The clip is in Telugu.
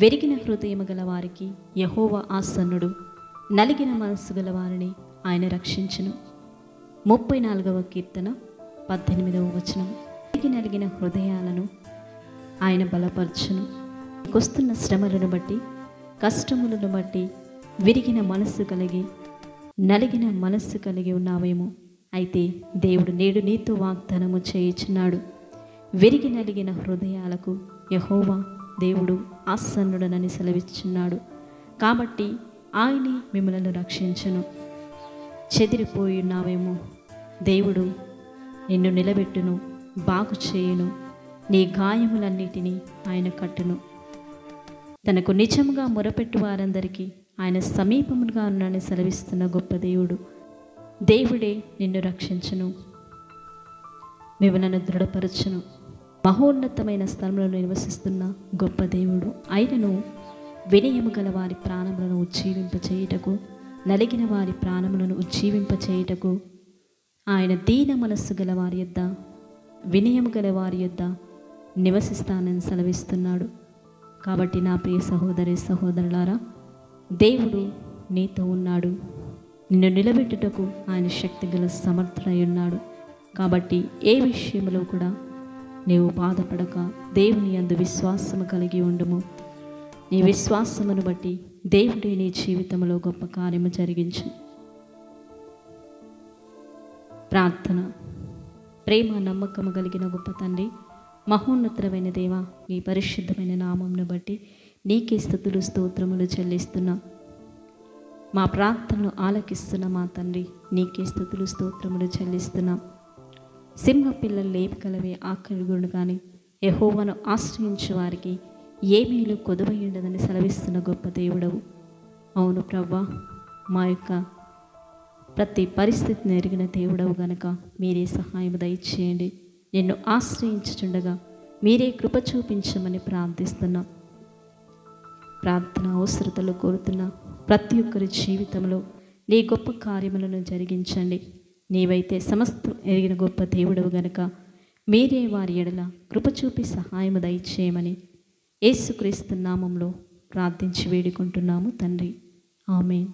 విరిగిన హృదయము గల వారికి యెహోవా ఆసన్నుడు, నలిగిన మనస్సు గల వారిని ఆయన రక్షించును. 34వ కీర్తన 18వ వచనం. నలిగిన హృదయాలను ఆయన బలపరచును. వస్తున్న శ్రమలను బట్టి, కష్టములను బట్టి విరిగిన మనస్సు కలిగి, నలిగిన మనస్సు కలిగి ఉన్నావేమో. అయితే దేవుడు నేడు నీతో వాగ్దానము చేయుచున్నాడు. విరిగి నలిగిన హృదయాలకు యెహోవా దేవుడు ఆసన్నుడనని సెలవిస్తున్నాడు. కాబట్టి ఆయనే మిమ్మల్ని రక్షించును. చెదిరిపోయి ఉన్నావేమో, దేవుడు నిన్ను నిలబెట్టును, బాగు చేయును. నీ గాయములన్నిటినీ ఆయన కట్టును. తనకు నిజముగా మొరపెట్టు వారందరికీ ఆయన సమీపముగా ఉన్నాడని సెలవిస్తున్న గొప్ప దేవుడు. దేవుడే నిన్ను రక్షించును, మిమ్మల్ని దృఢపరచును. మహోన్నతమైన స్థలంలో నివసిస్తున్న గొప్ప దేవుడు. ఆయనను వినయము గల వారి ప్రాణములను ఉజ్జీవింపచేయుటకు, నలిగిన వారి ప్రాణములను ఉజ్జీవింపచేయుటకు, ఆయన దీన మనస్సు గల వారి యొద్ద, వినయము గల వారి యొద్ద నివసిస్తానని సెలవిస్తున్నాడు. కాబట్టి నా ప్రియ సహోదరి సహోదరులారా, దేవుడు నీతో ఉన్నాడు. నిన్ను నిలబెట్టుటకు ఆయన శక్తి గల సమర్థుడై ఉన్నాడు. కాబట్టి ఏ విషయంలో కూడా నీవు బాధపడక దేవుని యందు విశ్వాసము కలిగి ఉండుము. నీ విశ్వాసమును బట్టి దేవుడే నీ జీవితంలో గొప్ప కార్యము జరిగించు. ప్రార్థన. ప్రేమ నమ్మకము కలిగిన గొప్ప తండ్రి, మహోన్నతమైన దేవ, నీ పరిశుద్ధమైన నామమును బట్టి నీకే స్తుతులు స్తోత్రములు చెల్లిస్తున్నా. మా ప్రార్థనలు ఆలకిస్తున్న మా తండ్రి, నీకే స్తుతులు స్తోత్రములు చెల్లిస్తున్నాం. సింహ పిల్లలు లేపగలవే ఆకలిగొండు కానీ యెహోవాను ఆశ్రయించు వారికి ఏ మేలు కొదువై ఉండదని సెలవిస్తున్న గొప్ప దేవుడవు. అవును ప్రవ్వా, మా యొక్క ప్రతి పరిస్థితిని ఎరిగిన దేవుడవు గనక మీరే సహాయం దయచేయండి. నిన్ను ఆశ్రయించుచుండగా మీరే కృప చూపించమని ప్రార్థిస్తున్నాం. ప్రార్థన అవసరతలు కోరుతున్న ప్రతి ఒక్కరి జీవితంలో నీ గొప్ప కార్యములను జరిగించండి. నీవైతే సమస్తం ఎరిగిన గొప్ప దేవుడవు గనక మీరే వారి ఎడల కృప చూపి సహాయము దయచేయమని యేసుక్రీస్తు నామంలో ప్రార్థించి వేడుకుంటున్నాము తండ్రి. ఆమేన్.